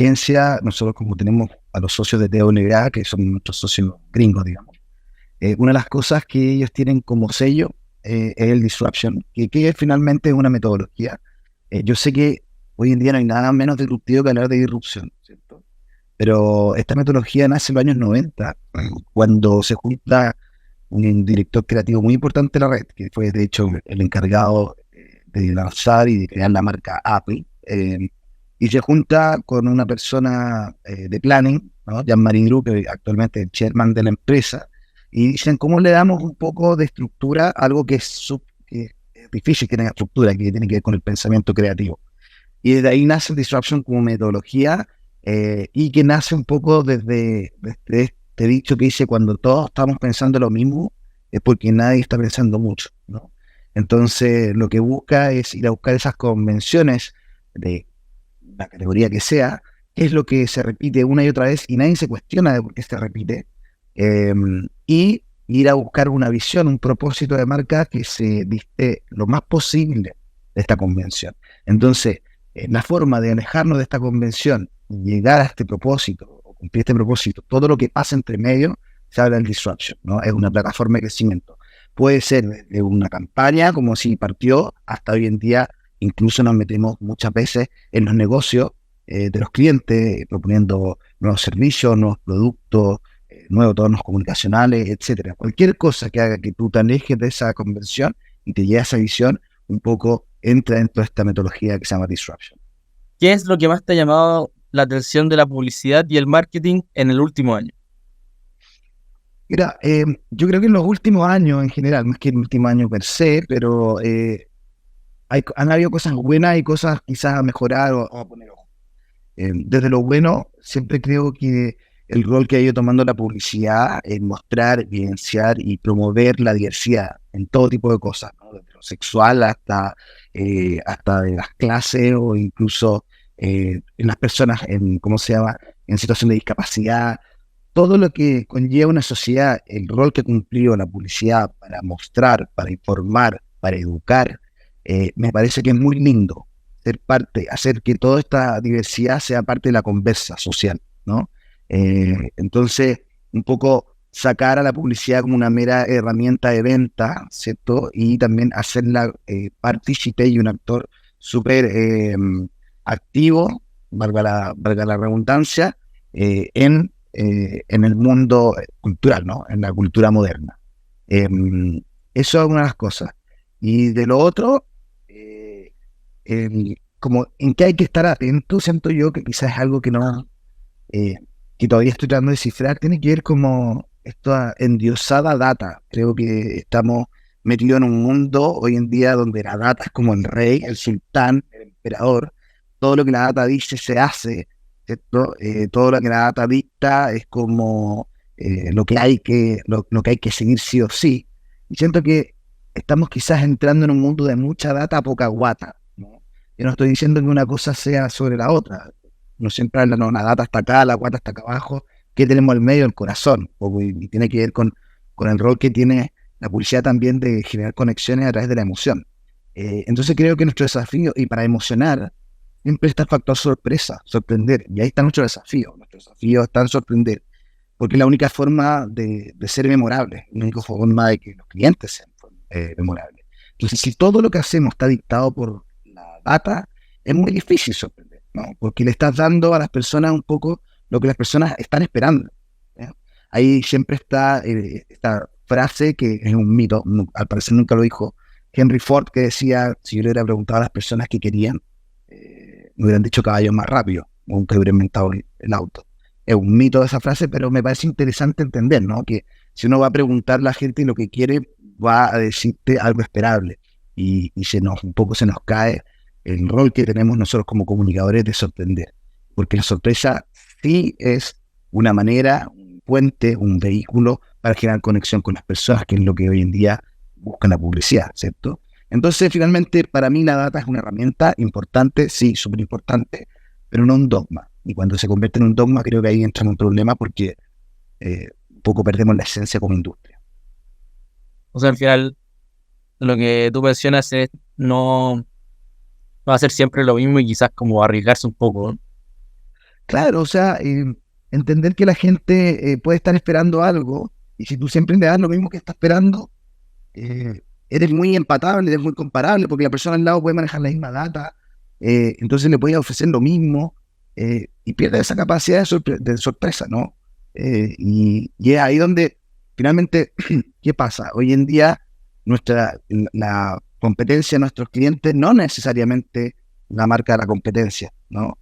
agencia, nosotros como tenemos a los socios de TWA, que son nuestros socios gringos, digamos, una de las cosas que ellos tienen como sello es el disruption, que finalmente es una metodología. Yo sé que hoy en día no hay nada menos disruptivo que hablar de disrupción, ¿cierto? Pero esta metodología nace en los años 90, cuando se junta un director creativo muy importante de la red, que fue de hecho el encargado de lanzar y de crear la marca Apple, y se junta con una persona de planning, ¿no? Jean-Marie Gru, que actualmente es el chairman de la empresa, y dicen, ¿cómo le damos un poco de estructura a algo que es difícil que tenga estructura, que tiene que ver con el pensamiento creativo? Y desde ahí nace el Disruption como metodología, y que nace un poco desde este dicho que dice, cuando todos estamos pensando lo mismo, es porque nadie está pensando mucho, ¿no? Entonces, lo que busca es ir a buscar esas convenciones de la categoría que sea, qué es lo que se repite una y otra vez y nadie se cuestiona de por qué se repite, eh, y ir a buscar una visión, un propósito de marca que se diste lo más posible de esta convención. Entonces, la forma de alejarnos de esta convención y llegar a este propósito o cumplir este propósito, todo lo que pasa entre medio, se habla del disruption, ¿no? Es una plataforma de crecimiento. Puede ser desde una campaña, como si partió, hasta hoy en día, incluso nos metemos muchas veces en los negocios de los clientes, proponiendo nuevos servicios, nuevos productos, nuevos tonos comunicacionales, etcétera. Cualquier cosa que haga que tú te alejes de esa convención y te llegue a esa visión, un poco entra dentro de esta metodología que se llama disruption. ¿Qué es lo que más te ha llamado la atención de la publicidad y el marketing en el último año? Mira, yo creo que en los últimos años en general, más que en el último año per se, pero han habido cosas buenas y cosas quizás a mejorar o a poner ojo. Desde lo bueno, siempre creo que el rol que ha ido tomando la publicidad es mostrar, evidenciar y promover la diversidad en todo tipo de cosas, ¿no? Desde lo sexual hasta de las clases o incluso en las personas ¿cómo se llama?, en situación de discapacidad. Todo lo que conlleva una sociedad, el rol que cumplió la publicidad para mostrar, para informar, para educar, me parece que es muy lindo ser parte, hacer que toda esta diversidad sea parte de la conversa social, ¿no? Entonces, un poco sacar a la publicidad como una mera herramienta de venta, ¿cierto? Y también hacerla partícipe y un actor súper activo, valga la redundancia, en el mundo cultural, ¿no? En la cultura moderna. Eso es una de las cosas. Y de lo otro, como en qué hay que estar atento, siento yo que quizás es algo que no, que todavía estoy tratando de descifrar, tiene que ver como esta endiosada data. Creo que estamos metidos en un mundo hoy en día donde la data es como el rey, el sultán, el emperador. Todo lo que la data dice se hace, ¿cierto? Todo lo que la data dicta es como lo que hay que seguir sí o sí. Y siento que estamos quizás entrando en un mundo de mucha data, poca guata, ¿no? Yo no estoy diciendo que una cosa sea sobre la otra. No siempre hablan, no, la data está acá, la guata está acá abajo. ¿Qué tenemos al medio? El corazón. Y tiene que ver con el rol que tiene la publicidad también de generar conexiones a través de la emoción. Entonces creo que nuestro desafío, y para emocionar, siempre está el factor sorpresa, sorprender. Y ahí está nuestro desafío. Nuestro desafío está en sorprender. Porque es la única forma de ser memorable, la única forma de que los clientes sean memorables. Entonces, si todo lo que hacemos está dictado por la data, es muy difícil sorprender, ¿no? Porque le estás dando a las personas un poco lo que las personas están esperando, ¿ya? Ahí siempre está esta frase que es un mito, al parecer nunca lo dijo Henry Ford, que decía, si yo le hubiera preguntado a las personas que querían, me hubieran dicho caballos más rápido, nunca hubiera inventado el auto. Es un mito esa frase, pero me parece interesante entender, ¿no? Que si uno va a preguntar a la gente lo que quiere, va a decirte algo esperable. Y un poco se nos cae el rol que tenemos nosotros como comunicadores de sorprender. Porque la sorpresa sí es una manera, un puente, un vehículo para generar conexión con las personas, que es lo que hoy en día busca la publicidad, ¿cierto? Entonces, finalmente, para mí la data es una herramienta importante, sí, súper importante, pero no un dogma. Y cuando se convierte en un dogma, creo que ahí entra en un problema porque un poco perdemos la esencia como industria. O sea, al final, lo que tú mencionas es no va a ser siempre lo mismo y quizás como arriesgarse un poco, ¿no? claro, o sea, entender que la gente puede estar esperando algo, y si tú siempre le das lo mismo que está esperando, eres muy empatable, eres muy comparable, porque la persona al lado puede manejar la misma data, entonces le puedes ofrecer lo mismo, y pierde esa capacidad de sorpresa, ¿no? Y es ahí donde finalmente, ¿qué pasa? Hoy en día, la competencia de nuestros clientes no necesariamente la marca de la competencia, ¿no?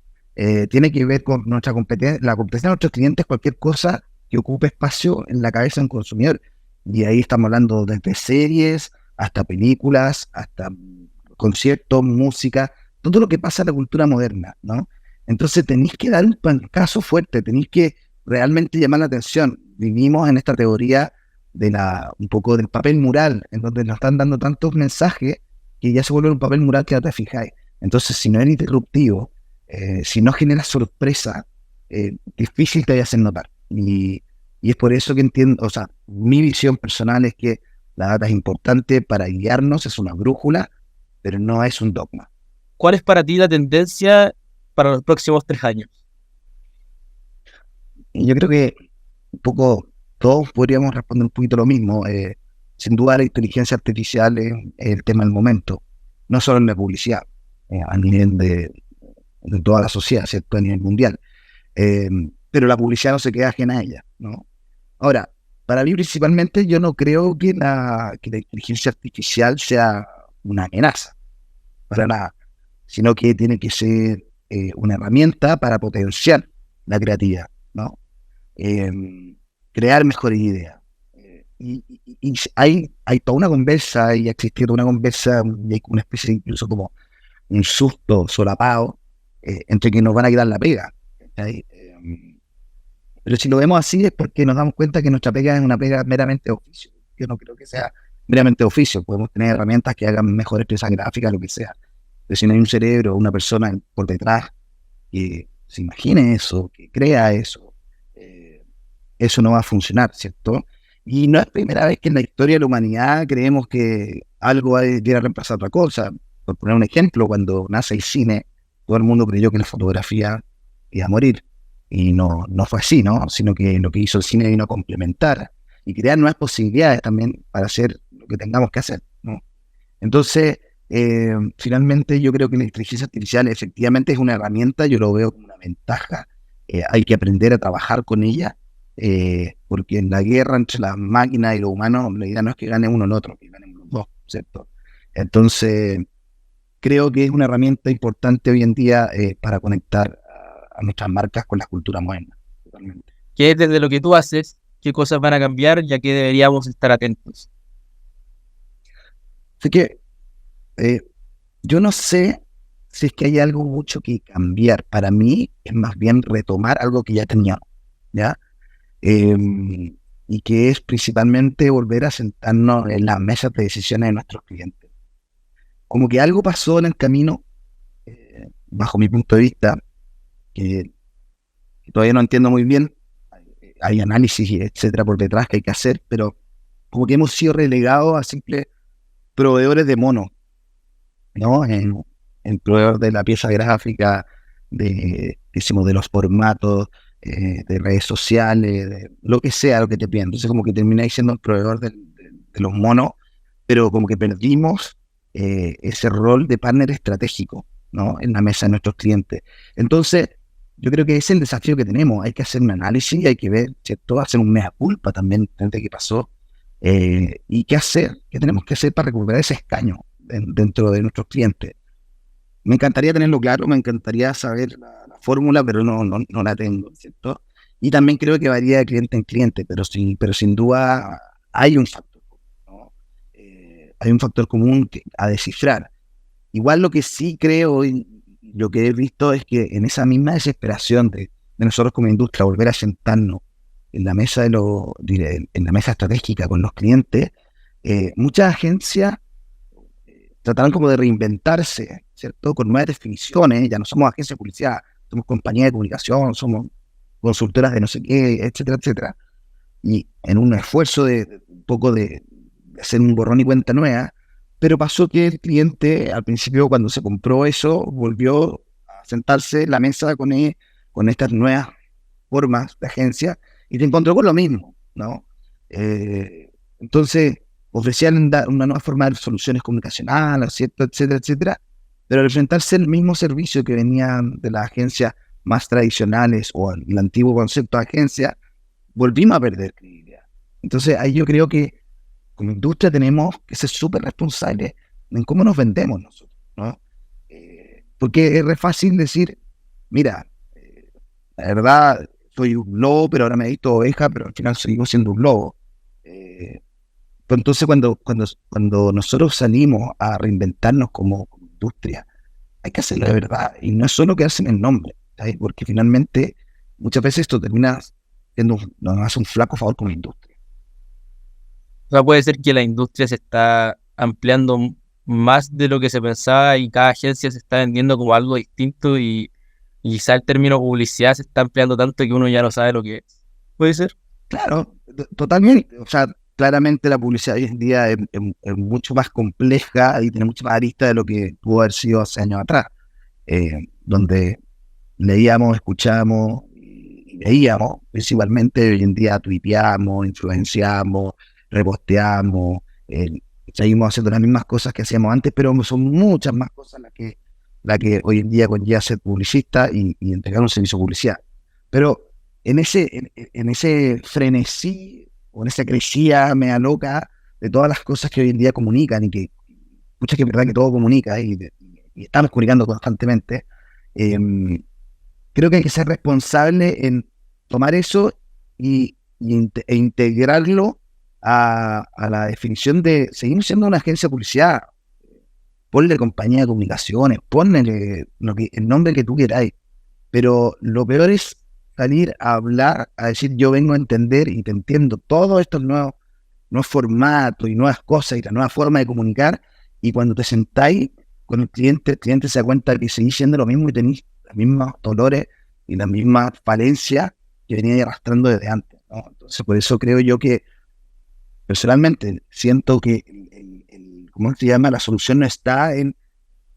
Tiene que ver con nuestra competencia, la competencia de nuestros clientes, cualquier cosa que ocupe espacio en la cabeza de un consumidor. Y ahí estamos hablando desde series, hasta películas, hasta conciertos, música, todo lo que pasa en la cultura moderna, ¿no? Entonces tenéis que dar un pancazo fuerte, tenéis que realmente llamar la atención. Vivimos en esta teoría un poco del papel mural, en donde nos están dando tantos mensajes que ya se vuelve un papel mural que no te fijáis. Entonces, si no eres disruptivo, si no generas sorpresa, difícil te vaya a hacer notar. Y es por eso que entiendo, o sea, mi visión personal es que la data es importante para guiarnos, es una brújula, pero no es un dogma. ¿Cuál es para ti la tendencia para los próximos 3 años? Y yo creo que un poco todos podríamos responder un poquito lo mismo. Sin duda la inteligencia artificial es el tema del momento, no solo en la publicidad, a nivel de toda la sociedad, ¿cierto? A nivel mundial. Pero la publicidad no se queda ajena a ella, ¿no? Ahora, para mí principalmente yo no creo que la inteligencia artificial sea una amenaza, para nada, sino que tiene que ser una herramienta para potenciar la creatividad, ¿no? Eh, Crear mejores ideas. Y hay toda una conversa, y ha existido una conversa, y hay una especie incluso como un susto solapado entre que nos van a quitar la pega. ¿Cachai? Pero si lo vemos así es porque nos damos cuenta que nuestra pega es una pega meramente de oficio. Yo no creo que sea meramente de oficio. Podemos tener herramientas que hagan mejores piezas gráficas, lo que sea. Pero si no hay un cerebro, una persona por detrás que se imagine eso, que crea eso, eso no va a funcionar, ¿cierto? Y no es primera vez que en la historia de la humanidad creemos que algo va a ir a reemplazar otra cosa. Por poner un ejemplo, cuando nace el cine, todo el mundo creyó que la fotografía iba a morir. Y no fue así, ¿no? Sino que lo que hizo el cine vino a complementar y crear nuevas posibilidades también para hacer lo que tengamos que hacer, ¿no? Entonces, finalmente yo creo que la inteligencia artificial efectivamente es una herramienta, yo lo veo como una ventaja. Hay que aprender a trabajar con ella, porque en la guerra entre las máquinas y los humanos, la idea no es que gane uno o el otro, que ganen los dos, ¿cierto? Entonces, creo que es una herramienta importante hoy en día para conectar a nuestras marcas con la cultura moderna, totalmente. ¿Qué es desde lo que tú haces? ¿Qué cosas van a cambiar? Ya que deberíamos estar atentos. Así que yo no sé si es que hay algo mucho que cambiar. Para mí es más bien retomar algo que ya teníamos, ¿ya? Eh, y que es principalmente volver a sentarnos en las mesas de decisiones de nuestros clientes. Como que algo pasó en el camino, bajo mi punto de vista, que todavía no entiendo muy bien. Hay análisis, etcétera, por detrás que hay que hacer, pero como que hemos sido relegados a simples proveedores de mono, ¿no? En proveedor de la pieza gráfica, de los formatos, de redes sociales, de lo que sea, lo que te piden. Entonces como que termináis siendo el proveedor de los monos, pero como que perdimos ese rol de partner estratégico, ¿no? En la mesa de nuestros clientes. Entonces, yo creo que ese es el desafío que tenemos. Hay que hacer un análisis, hay que ver, ¿cierto? Hacer un mea culpa también de qué pasó. Y qué hacer, qué tenemos que hacer para recuperar ese escaño dentro de nuestros clientes. Me encantaría tenerlo claro, me encantaría saber la fórmula, pero no la tengo, ¿cierto? Y también creo que varía de cliente en cliente, pero sin duda hay un factor, ¿no? Hay un factor común a descifrar. Igual lo que sí creo y lo que he visto es que en esa misma desesperación de nosotros como industria volver a sentarnos en la mesa en la mesa estratégica con los clientes, muchas agencias trataron como de reinventarse, ¿cierto? Con nuevas definiciones. Ya no somos agencias de publicidad, somos compañías de comunicación, somos consultoras de no sé qué, etcétera, etcétera. Y en un esfuerzo de un poco de hacer un borrón y cuenta nueva, pero pasó que el cliente al principio cuando se compró eso volvió a sentarse en la mesa con con estas nuevas formas de agencia y te encontró con lo mismo, ¿no? Entonces, ofrecían una nueva forma de soluciones comunicacionales, ¿cierto? Etcétera, etcétera, pero al enfrentarse al mismo servicio que venían de las agencias más tradicionales o el antiguo concepto de agencia, volvimos a perder credibilidad. Entonces, ahí yo creo que como industria tenemos que ser súper responsables en cómo nos vendemos nosotros, ¿no? Porque es re fácil decir, mira, la verdad, soy un lobo, pero ahora me he visto oveja, pero al final seguimos siendo un lobo. Pero entonces cuando nosotros salimos a reinventarnos como industria, hay que hacerlo de verdad, y no es solo quedarse en el nombre, ¿sabes? Porque finalmente muchas veces esto termina siendo, nos hace un flaco favor como industria. O sea, puede ser que la industria se está ampliando más de lo que se pensaba y cada agencia se está vendiendo como algo distinto y quizá el término publicidad se está ampliando tanto que uno ya no sabe lo que es. ¿Puede ser? Claro, totalmente. O sea, claramente la publicidad hoy en día es mucho más compleja y tiene mucho más aristas de lo que pudo haber sido hace años atrás, donde leíamos, escuchábamos y veíamos, principalmente hoy en día tuiteamos, influenciamos, reposteamos, seguimos haciendo las mismas cosas que hacíamos antes, pero son muchas más cosas las que hoy en día conlleva ser publicista y entregar un servicio de publicidad. Pero en ese frenesí o en esa crecida media loca de todas las cosas que hoy en día comunican y que, muchas que es verdad que todo comunica y estamos comunicando constantemente, eh, creo que hay que ser responsable en tomar eso e integrarlo a la definición de seguir siendo una agencia de publicidad. Ponle compañía de comunicaciones, ponle el nombre que tú queráis, pero lo peor es salir a hablar, a decir yo vengo a entender y te entiendo todos estos nuevos formatos y nuevas cosas y la nueva forma de comunicar, y cuando te sentáis con el cliente se da cuenta que seguís siendo lo mismo y tenéis los mismos dolores y las mismas falencias que venía arrastrando desde antes, ¿no? Entonces, por eso creo yo que personalmente siento que ¿cómo se llama? La solución no está en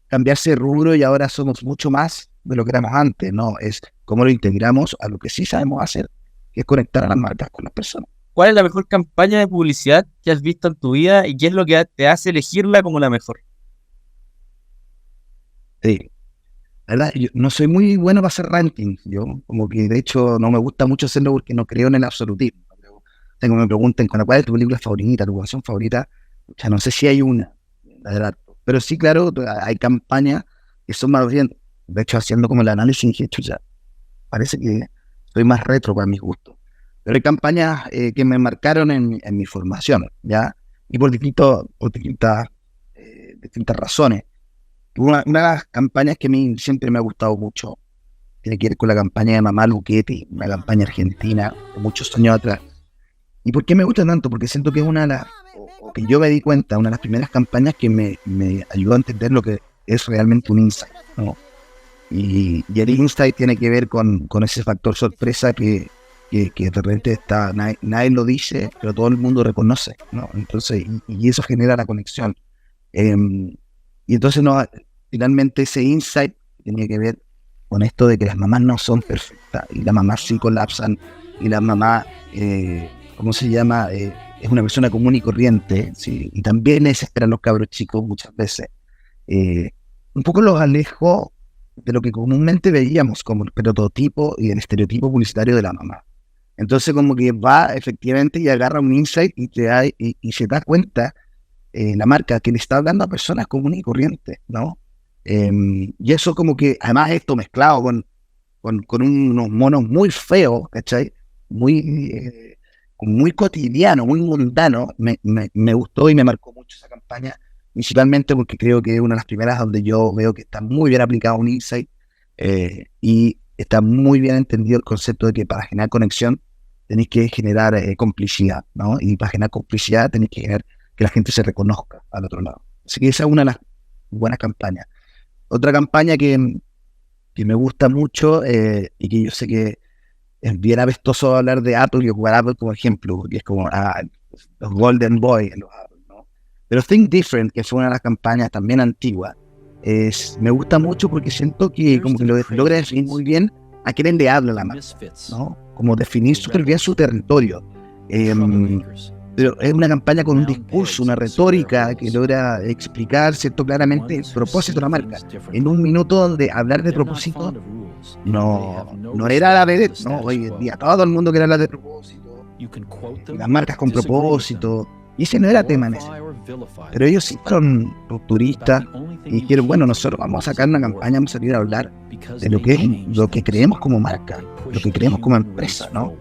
cambiarse de rubro y ahora somos mucho más de lo que éramos antes, ¿no? Es cómo lo integramos a lo que sí sabemos hacer, que es conectar a las marcas con las personas. ¿Cuál es la mejor campaña de publicidad que has visto en tu vida y qué es lo que te hace elegirla como la mejor? Sí, la verdad, yo no soy muy bueno para hacer rankings, yo como que de hecho no me gusta mucho hacerlo porque no creo en el absolutismo. Tengo que me pregunten cuál es tu película favorita, tu canción favorita, o sea, no sé si hay una, la verdad. Pero sí, claro, hay campañas que son más bien, de hecho, haciendo como el análisis, dije, ya parece que soy más retro para mis gustos. Pero hay campañas que me marcaron en mi formación, ¿ya? Y por distintas razones. Una de las campañas que a mí siempre me ha gustado mucho tiene que ver con la campaña de Mamá Luchetti, una campaña argentina de muchos años atrás. ¿Y por qué me gusta tanto? Porque siento que es una de las, o que yo me di cuenta, una de las primeras campañas que me ayudó a entender lo que es realmente un insight, ¿no? Y el insight tiene que ver con ese factor sorpresa que de repente nadie lo dice, pero todo el mundo reconoce, ¿no? Entonces, y eso genera la conexión. Y entonces, no, finalmente ese insight tenía que ver con esto de que las mamás no son perfectas, y las mamás sí colapsan, y las mamás, ¿cómo se llama? Es una persona común y corriente, ¿sí? Y también desesperan los cabros chicos muchas veces. Un poco los alejo de lo que comúnmente veíamos como el prototipo y el estereotipo publicitario de la mamá. Entonces como que va efectivamente y agarra un insight y se da cuenta la marca que le está hablando a personas comunes y corrientes, ¿no? Y eso como que, además esto mezclado con unos monos muy feos, ¿cachai? Muy cotidiano, muy mundano, me gustó y me marcó mucho esa campaña, principalmente porque creo que es una de las primeras donde yo veo que está muy bien aplicado un insight y está muy bien entendido el concepto de que para generar conexión tenéis que generar complicidad, ¿no? Y para generar complicidad tenéis que generar que la gente se reconozca al otro lado. Así que esa es una de las buenas campañas. Otra campaña que me gusta mucho y que yo sé que es bien apestoso hablar de Apple y ocupar Apple como ejemplo, porque es como los Golden Boy en los Apple, ¿no? Pero Think Different, que fue una de las campañas también antiguas, me gusta mucho porque siento que como que lo logra definir muy bien a quién le habla la marca, ¿no? Como definir súper bien su territorio. Pero es una campaña con un discurso, una retórica que logra explicar, ¿cierto?, claramente el propósito de la marca. En un minuto donde hablar de propósito no era la vedette, ¿no? Hoy en día todo el mundo quiere hablar de propósito, las marcas con propósito, y ese no era tema en ese. Pero ellos sí fueron rupturistas y dijeron, bueno, nosotros vamos a sacar una campaña, vamos a salir a hablar de lo que creemos como marca, lo que creemos como empresa, ¿no?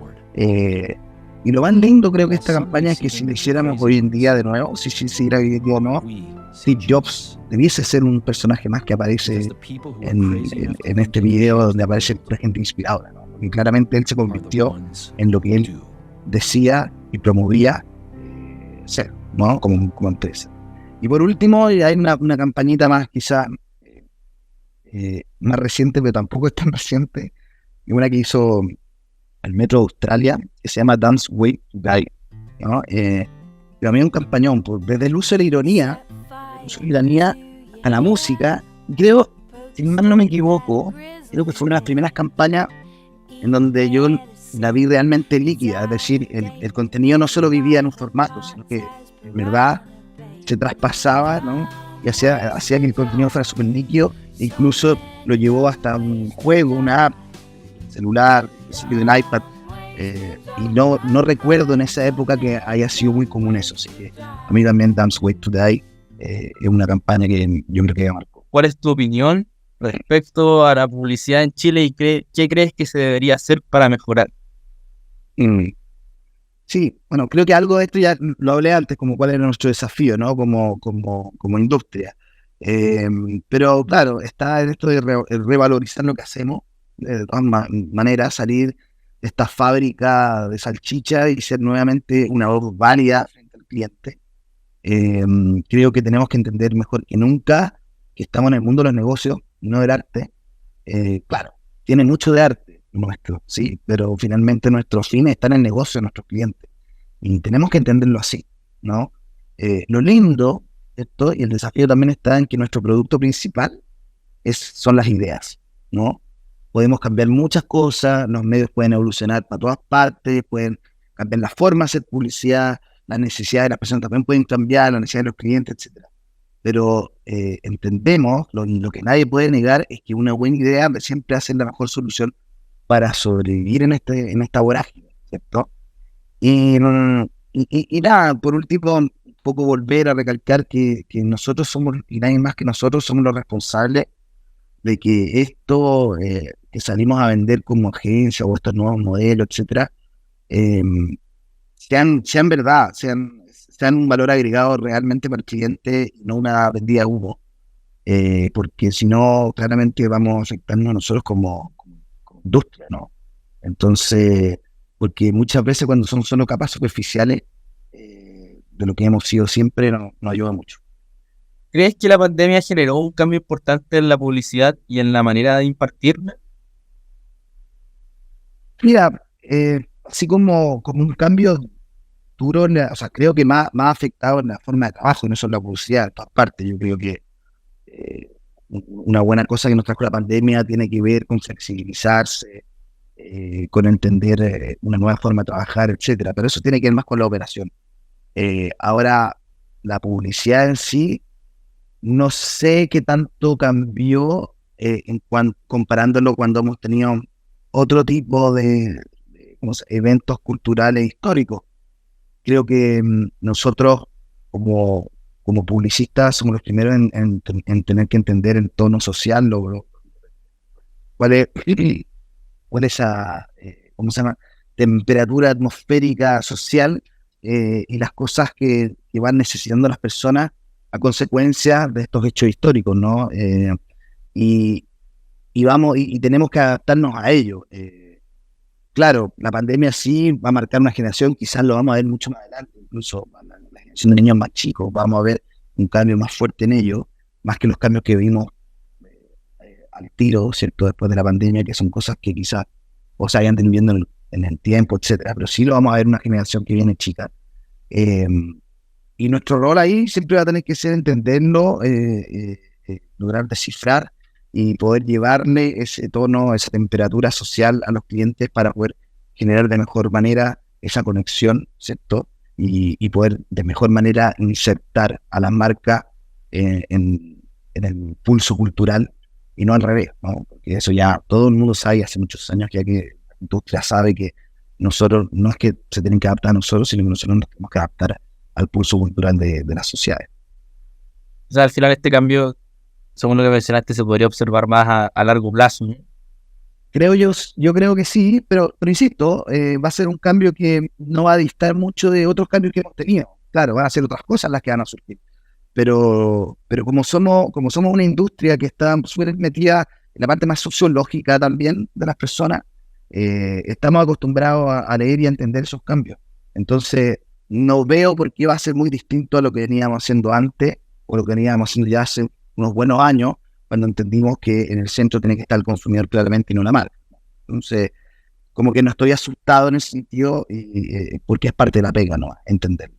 Y lo más lindo creo que esta campaña es que si lo hiciéramos hoy en día de nuevo, si siguiera hoy en día o no, Steve Jobs debiese ser un personaje más que aparece en este video donde aparece la gente inspiradora, ¿no? Porque claramente él se convirtió en lo que él decía y promovía ser, ¿no? Como empresa. Y por último, hay una campañita más quizá más reciente, pero tampoco es tan reciente, y una que hizo el Metro de Australia, que se llama Dance Way to Die, ¿no? Pero a mí es un campañón, pues, desde el uso de la ironía a la música. Creo, si mal no me equivoco, creo que fue una de las primeras campañas en donde yo la vi realmente líquida, es decir, el contenido no solo vivía en un formato, sino que en verdad se traspasaba, ¿no? Y hacía que el contenido fuera súper líquido, e incluso lo llevó hasta un juego, una app, celular, del iPad, y no recuerdo en esa época que haya sido muy común eso, así que a mí también Dance Way to Die es una campaña que yo creo que me marcó. ¿Cuál es tu opinión respecto a la publicidad en Chile y qué crees que se debería hacer para mejorar? Sí, bueno, creo que algo de esto ya lo hablé antes, como cuál era nuestro desafío, ¿no? Como industria. Pero claro, está en esto de revalorizar lo que hacemos, de todas maneras, salir de esta fábrica de salchicha y ser nuevamente una voz válida frente al cliente. Creo que tenemos que entender mejor que nunca que estamos en el mundo de los negocios, no del arte. Claro, tiene mucho de arte nuestro, sí, pero finalmente nuestro fin está en el negocio de nuestros clientes y tenemos que entenderlo así, ¿no? Lo lindo, ¿cierto? Y el desafío también está en que nuestro producto principal son las ideas, ¿no? Podemos cambiar muchas cosas, los medios pueden evolucionar para todas partes, pueden cambiar la forma de hacer publicidad, las necesidades de las personas también pueden cambiar, las necesidades de los clientes, etcétera. Pero entendemos, lo que nadie puede negar es que una buena idea siempre hace la mejor solución para sobrevivir en esta vorágine, ¿cierto? Y nada, por último, un poco volver a recalcar que nosotros somos, y nadie más que nosotros, somos los responsables de que esto que salimos a vender como agencia o estos nuevos modelos, etcétera, sean verdad, sean un valor agregado realmente para el cliente y no una vendida de humo, porque si no, claramente vamos a afectarnos a nosotros como industria, ¿no? Entonces, porque muchas veces cuando son solo capas superficiales de lo que hemos sido siempre, no ayuda mucho. ¿Crees que la pandemia generó un cambio importante en la publicidad y en la manera de impartirla? Mira, así como un cambio duro, o sea, creo que más afectado en la forma de trabajo, no solo la publicidad, de todas partes. Yo creo que una buena cosa que nos trajo la pandemia tiene que ver con flexibilizarse, con entender una nueva forma de trabajar, etcétera. Pero eso tiene que ver más con la operación. Ahora, la publicidad en sí, no sé qué tanto cambió comparándolo cuando hemos tenido otro tipo de eventos culturales históricos. Creo que nosotros como publicistas somos los primeros en tener que entender el tono social, cuál es esa, ¿cómo se llama?, temperatura atmosférica social, y las cosas que van necesitando las personas a consecuencia de estos hechos históricos, ¿no? Y tenemos que adaptarnos a ello. Claro, la pandemia sí va a marcar una generación, quizás lo vamos a ver mucho más adelante, incluso la generación de niños más chicos, vamos a ver un cambio más fuerte en ello, más que los cambios que vimos al tiro, ¿cierto?, después de la pandemia, que son cosas que quizás o se vayan viendo en el tiempo, etcétera, pero sí lo vamos a ver una generación que viene chica. Y nuestro rol ahí siempre va a tener que ser entenderlo, lograr descifrar y poder llevarle ese tono, esa temperatura social a los clientes para poder generar de mejor manera esa conexión, ¿cierto? Y poder de mejor manera insertar a las marcas en el pulso cultural y no al revés, ¿no? Porque eso ya todo el mundo sabe hace muchos años ya que la industria sabe que nosotros no es que se tienen que adaptar a nosotros, sino que nosotros nos tenemos que adaptar al pulso cultural de las sociedades. O sea, al final este cambio, según lo que mencionaste, se podría observar más a largo plazo, ¿no? Yo creo que sí, pero insisto, va a ser un cambio que no va a distar mucho de otros cambios que hemos tenido. Claro, van a ser otras cosas las que van a surgir. Pero como somos una industria que está súper metida en la parte más sociológica también de las personas, estamos acostumbrados a leer y a entender esos cambios. Entonces, no veo por qué va a ser muy distinto a lo que veníamos haciendo antes o lo que veníamos haciendo ya hace unos buenos años, cuando entendimos que en el centro tiene que estar el consumidor claramente y no la marca. Entonces, como que no estoy asustado en ese sentido, porque es parte de la pega, ¿no? Entenderlo.